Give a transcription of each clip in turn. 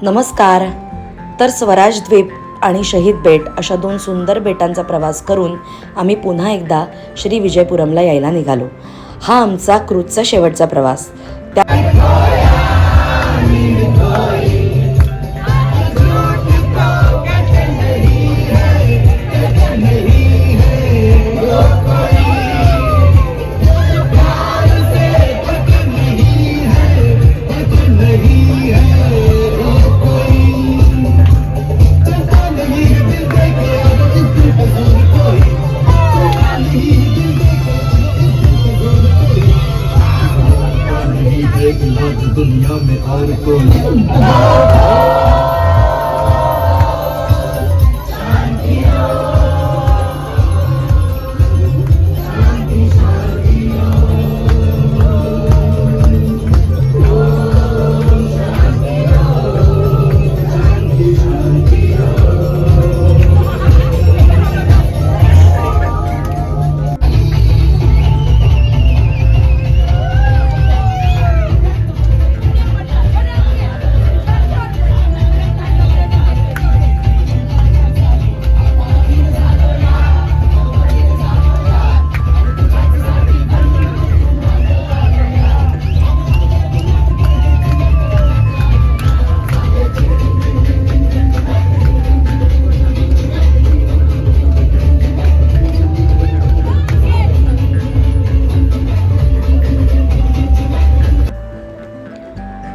नमस्कार. तर स्वराज द्वीप आणि शहीद बेट अशा दोन सुंदर बेटांचा प्रवास करून आम्ही पुन्हा एकदा श्री विजयपुरमला यायला निघालो. हा आमचा क्रूजचा शेवटचा प्रवास. दुनिया में और कोई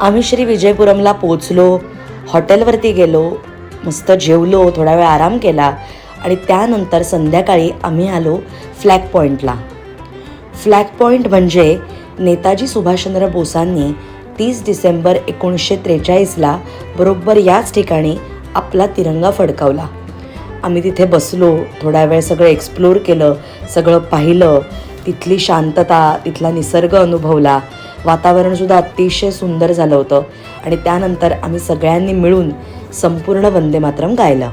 आम्ही श्री विजयपुरमला पोचलो. हॉटेलवरती गेलो, मस्त जेवलो, थोडा वेळ आराम केला आणि त्यानंतर संध्याकाळी आम्ही आलो फ्लॅग पॉईंटला. फ्लॅग पॉईंट म्हणजे नेताजी सुभाषचंद्र बोसांनी 30 डिसेंबर 1943ला बरोबर याच ठिकाणी आपला तिरंगा फडकावला. आम्ही तिथे बसलो, थोडा वेळ सगळं एक्सप्लोर केलं, सगळं पाहिलं, तिथली शांतता, तिथला निसर्ग अनुभवला. वातावरणसुद्धा अतिशय सुंदर झालं होतं आणि त्यानंतर आम्ही सगळ्यांनी मिळून संपूर्ण वंदे मातरम गायलं.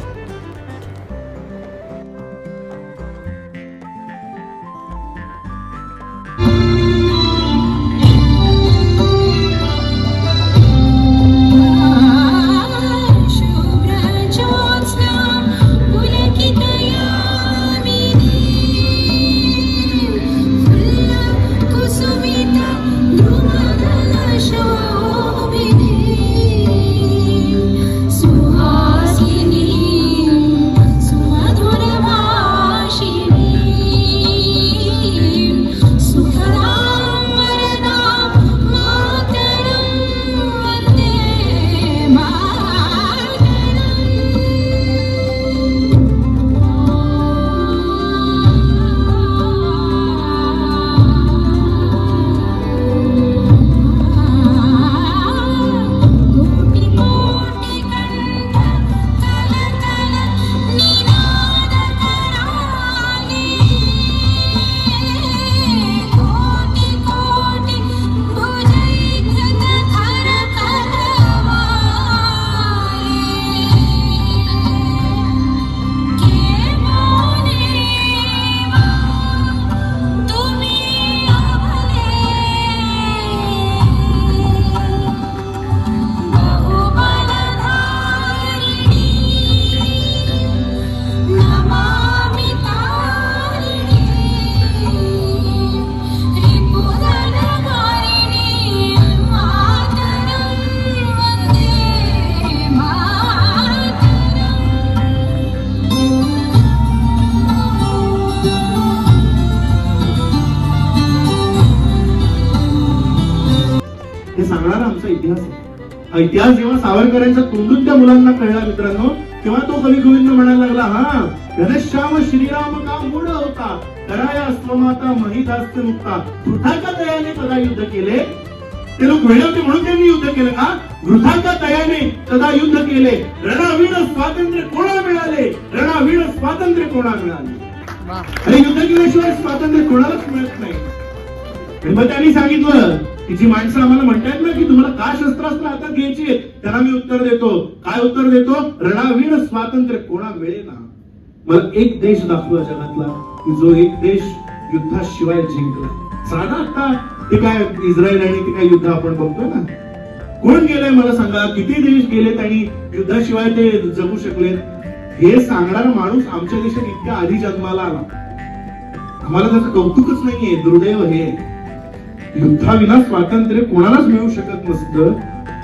हे सांगणारा आमचा इतिहास आहे. इतिहास जेव्हा सावरकरांच्या तोंडून त्या मुलांना कळला मित्रांनो, तेव्हा तो कवी गोविंद म्हणायला लागला, हा घनश्याम श्रीराम का मूळ होता, कराया स्वमाता महिदास्त मुक्ता, वृथाच्या दयाने तदा युद्ध केले. ते लोक वेळे होते म्हणून त्यांनी युद्ध केलं का? वृथाच्या दयाने तदा युद्ध केले. रणवीर स्वातंत्र्य कोणा मिळाले, रणवीर स्वातंत्र्य कोणा मिळाले. आणि युद्ध केल्याशिवाय स्वातंत्र्य कोणालाच मिळत नाही. मग त्यांनी सांगितलं की जी माणसं आम्हाला म्हणतात ना की तुम्हाला का शस्त्रास्त्र हातात घ्यायची, त्यांना मी उत्तर देतो. काय उत्तर देतो? रणवीर स्वातंत्र्य कोणा मिळेना. मला एक देश दाखवा जगातला की जो एक देश युद्धाशिवाय जिंकला. साधा आता ते काय इस्रायल आणि ते काय युद्ध आपण बघतोय ना, कोण गेलंय मला सांगा, किती देश गेलेत आणि युद्धाशिवाय ते जगू शकलेत? हे सांगणारा माणूस आमच्या देशात इतक्या आधी जन्माला आला. आम्हाला त्याचं कौतुकच नाहीये. दुर्दैव हे युद्धाविना स्वातंत्र्य कोणालाच मिळू शकत नसतं.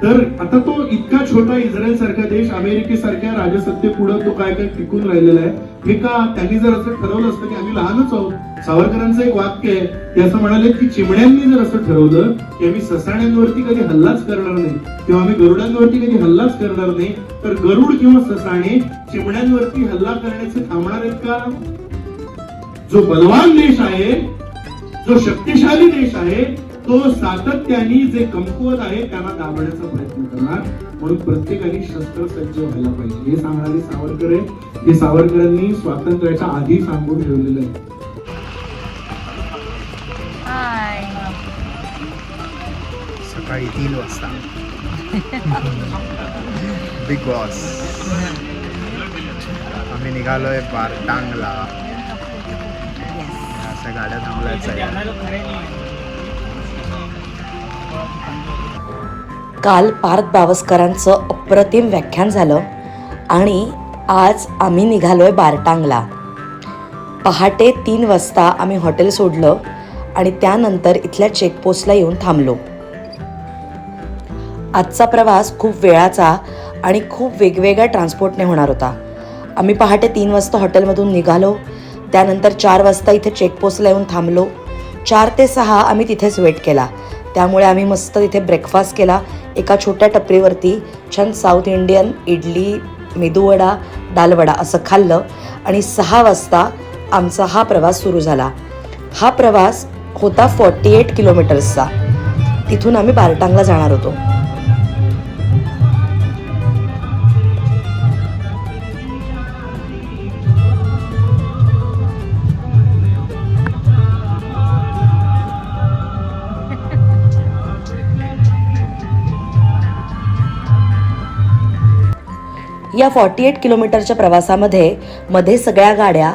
तर आता तो इतका छोटा इस्रायल सारखा देश अमेरिकेसारख्या राजसत्तेपुढे तो काय काय टिकून राहिलेला आहे. हे का त्यांनी जर असं ठरवलं असतं की आम्ही लहानच आहोत. सावरकरांचं एक वाक्य आहे, ते असं म्हणाले की चिमण्यांनी जर असं ठरवलं की आम्ही ससाण्यांवरती कधी हल्लाच करणार नाही किंवा आम्ही गरुडांवरती कधी हल्लाच करणार नाही, तर गरुड किंवा ससाणे चिमण्यांवरती हल्ला करण्याचे थांबणार आहेत का? जो बलवान देश आहे, जो शक्तिशाली देश आहे, तो सातत्याने जे कमकुवत आहे त्यांना दाबण्याचा प्रयत्न करणार. म्हणून प्रत्येकाने शस्त्रसज्ज व्हायला पाहिजे. हे सांगणारे सावरकर आहे. हे सावरकरांनी स्वातंत्र्याच्या आधी सांगून ठेवलेलं आहे. सकाळी 3 वाजता बिग बॉस. आम्ही निघालोय बारटांगला. अशा गाड्या थांबल्याच आहे. काल पार्थ बावस्करांचं अप्रतिम व्याख्यान झालं आणि आज आम्ही निघालोय बारटांगला. पहाटे 3 वाजता आम्ही हॉटेल सोडलं आणि त्यानंतर इथल्या चेकपोस्टला येऊन थांबलो. आजचा प्रवास खूप वेळाचा आणि खूप वेगवेगळ्या ट्रान्सपोर्टने होणार होता. आम्ही पहाटे 3 वाजता हॉटेलमधून निघालो. त्यानंतर 4 वाजता इथे चेकपोस्टला येऊन थांबलो. 4 ते 6 आम्ही तिथेच वेट केला. त्यामुळे आम्ही मस्त तिथे ब्रेकफास्ट केला. एका छोट्या टपरीवरती छान साऊथ इंडियन इडली, मेदूवडा, दालवडा असं खाल्लं आणि 6 वाजता आमचा हा प्रवास सुरू झाला. हा प्रवास होता 48 किलोमीटर्सचा. तिथून आम्ही बारटांगला जाणार होतो. या 48 किलोमीटरच्या प्रवासामध्ये मध्ये सगळ्या गाड्या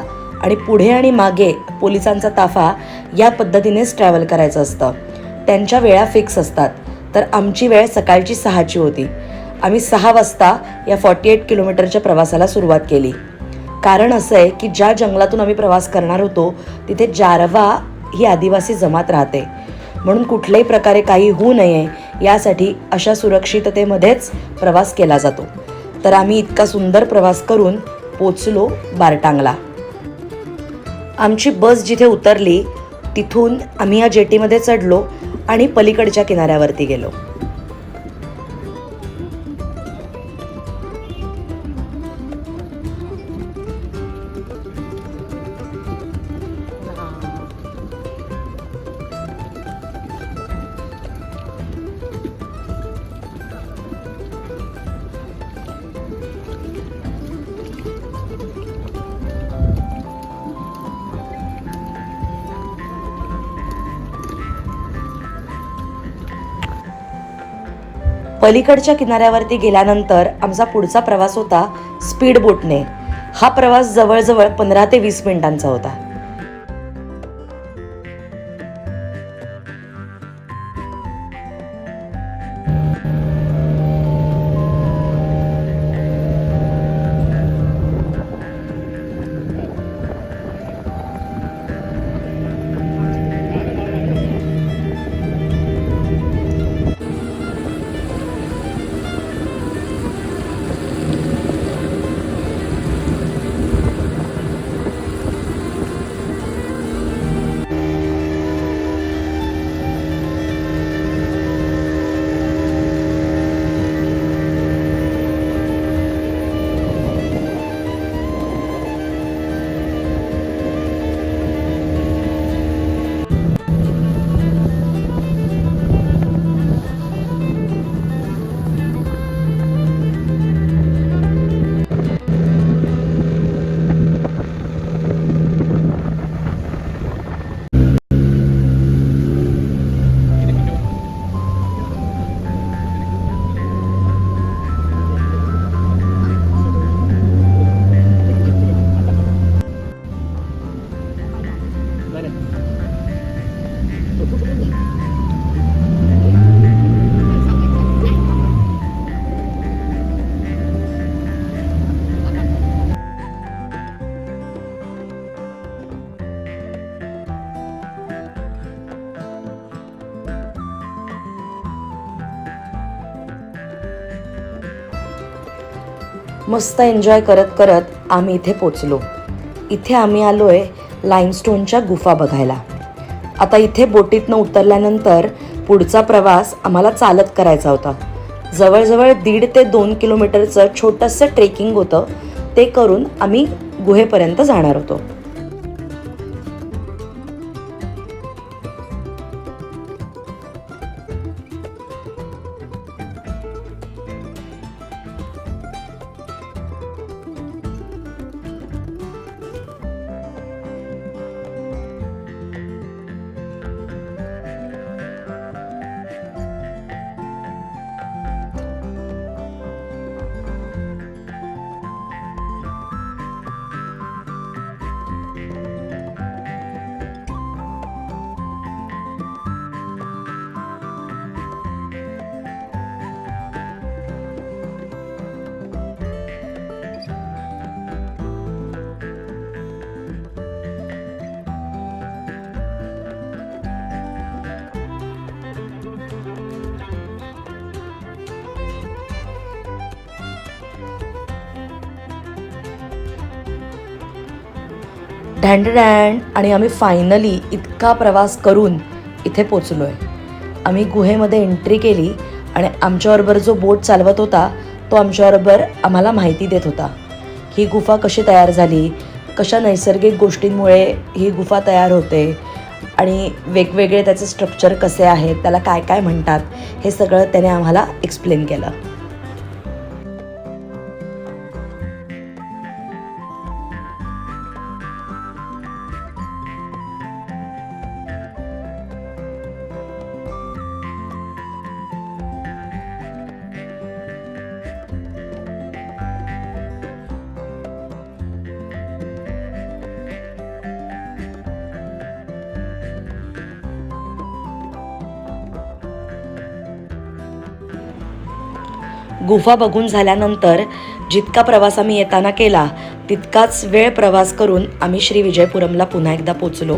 आणि पुढे आणि मागे पोलिसांचा ताफा या पद्धतीनेच ट्रॅव्हल करायचं असतं. त्यांच्या वेळा फिक्स असतात. तर आमची वेळ सकाळची 6ची होती. आम्ही 6 वाजता या 48 किलोमीटरच्या प्रवासाला सुरुवात केली. कारण असं आहे की ज्या जंगलातून आम्ही प्रवास करणार होतो तिथे जारवा ही आदिवासी जमात राहते. म्हणून कुठल्याही प्रकारे काही होऊ नये यासाठी अशा सुरक्षिततेमध्येच प्रवास केला जातो. तर आम्ही इतका सुंदर प्रवास करून पोचलो बारटांगला. आमची बस जिथे उतरली तिथून आम्ही या जेटीमध्ये चढलो आणि पलीकडच्या किनाऱ्यावरती गेलो. पलीकडच्या किनाऱ्यावरती गेल्यानंतर आमचा पुढचा प्रवास होता स्पीड बोटने. हा प्रवास जवळजवळ 15 ते 20 मिनिटांचा होता. मस्त एन्जॉय करत करत आम्ही इथे पोचलो. इथे आम्ही आलोय लाईमस्टोनच्या गुफा बघायला. आता इथे बोटीतनं उतरल्यानंतर पुढचा प्रवास आम्हाला चालत करायचा होता. जवळजवळ 1.5 ते 2 किलोमीटरचं छोटंसं ट्रेकिंग होतं. ते करून आम्ही गुहेपर्यंत जाणार होतो. ढँडढँड आणि आम्ही फायनली इतका प्रवास करून इथे पोचलो आहे. आम्ही गुहेमध्ये एंट्री केली आणि आमच्याबरोबर जो बोट चालवत होता तो आमच्याबरोबर आम्हाला माहिती देत होता. ही गुफा कशी तयार झाली, कशा नैसर्गिक गोष्टींमुळे ही गुफा तयार होते आणि वेगवेगळे त्याचे स्ट्रक्चर कसे आहेत, त्याला काय काय म्हणतात, हे सगळं त्याने आम्हाला एक्सप्लेन केलं. गुफा बघून झाल्यानंतर जितका प्रवास आम्ही येताना केला तितकाच वेळ प्रवास करून आम्ही श्री विजयपुरमला पुन्हा एकदा पोचलो.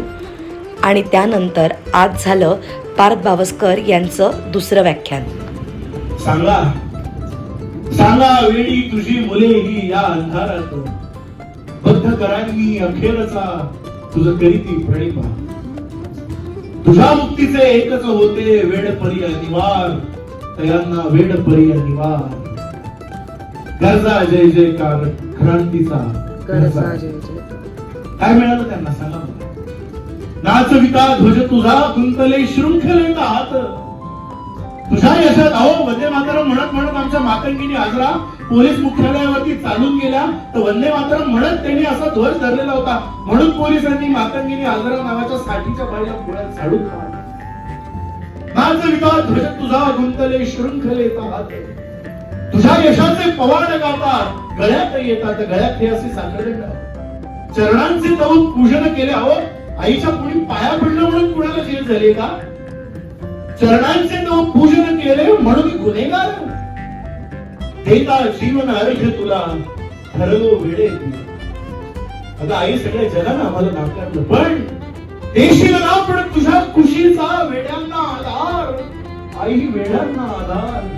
आणि त्यानंतर आज झालं पार्थ बावस्कर यांचं दुसरं व्याख्यान. सांगा सांगा वेळी तुझी मुले ही या अंधारात बद्ध करांनी अखेरचा तुझं करीती प्रणिपा. तुझ्या मुक्तीचे एकच होते वेडपरी निवार, तयांना वेडपरी निवार. गरजा जय जयकार क्रांतीचा गरजा जय जयकार. काय मिळालं त्यांना सांगा. नाचविता ध्वज तुझा गुंतले शृंखलेत हात. तुझ्या यशात अहो वंदे मातरम म्हणत म्हणत आमच्या मातंगिनी आजरा पोलीस मुख्यालयावरती चालून गेल्या, तर वंदे मातरम म्हणत त्यांनी असा ध्वज धरलेला होता. म्हणून पोलिसांनी मातंगिनी आजरा नावाच्या साठीच्या बाईला पुण्यात झाडून काढला. नाचविता ध्वज तुझा गुंतले शृंखलेत हात. तुझ्या यशाचे पवाड गातात गळ्यात येतात, गळ्यात हे असे साखरले. चरणांचे तव पूजन केले. अहो आईच्या पुढे पाया पडलं म्हणून कुणाला जेल झाली का? चरणांचे तव पूजन केले म्हणून गुन्हेगार. देता जीवन अर्घ्य तुला ठरलो वेळे. अगं आई सगळ्या जगानं आम्हाला नाकारलं, पण देशील ना पण तुझ्या खुशीचा वेड्यांना आधार. आई वेड्यांना आधार.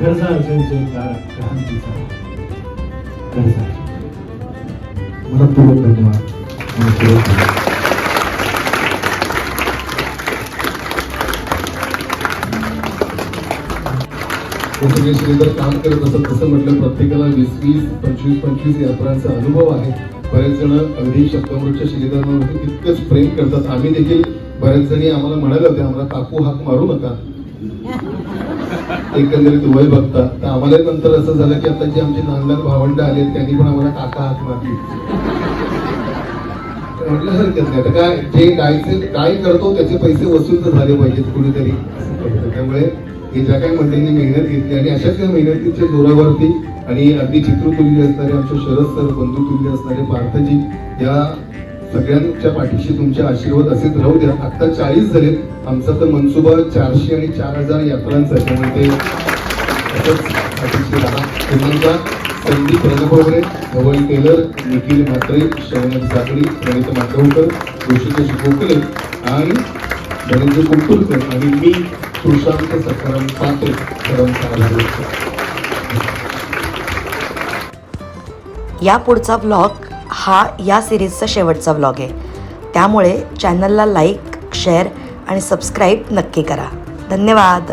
गरजा जय जयकार क्रांतीचा गरजा. मनपूर्वक धन्यवाद. सगळे श्रीधर काम करत असत तसं म्हटलं प्रत्येकाला 20-20, 25-25 यात्रांचा अनुभव आहे. बरेच जण अगदी शब्दामृतच्या श्रीधरांवरती तितकंच प्रेम करतात. आम्ही देखील बऱ्याच जणी आम्हाला म्हणाले होते आम्हाला काकू हाक मारू नका एकंदरीत वय बघता. तर आम्हाला नंतर असं झालं की आता जे आमचे लहान लहान भावंड आले त्यांनी पण आम्हाला काका हाक मारली. म्हटलं हरकत नाही. आता काय जे काय करतो त्याचे पैसे वसूल तर झाले पाहिजेत कुणीतरी. त्यामुळे हे ज्या काही मंडळींनी मेहनत घेतली आणि अशाच काही मेहनतीच्या जोरावरती आणि अगदी चित्रतुल्य असणारे आमचे शरद सर, बंधुतुल्य असणारे पार्थजी, या सगळ्यांच्या पाठीशी तुमचे आशीर्वाद असेच राहू द्या. आता 40 झालेत. आमचा तर मनसुबा 400 आणि 4000 यात्रांचा आहे. त्यामुळे ते पाठीशी राहा. पुन्हा संदीप रणभवरे, धवल टेलर, निखिल म्हात्रे, शौनक सागरी, प्रणित माटवकर, ऋषिकेश गोखले आणि धनंजय कुलतुरकर आणि मी सुशांत सखाराम पाटे. या पुढचा व्लॉग हा या सिरीजचा शेवटचा व्लॉग आहे, त्यामुळे चॅनलला लाईक, शेअर आणि सबस्क्राईब नक्की करा. धन्यवाद.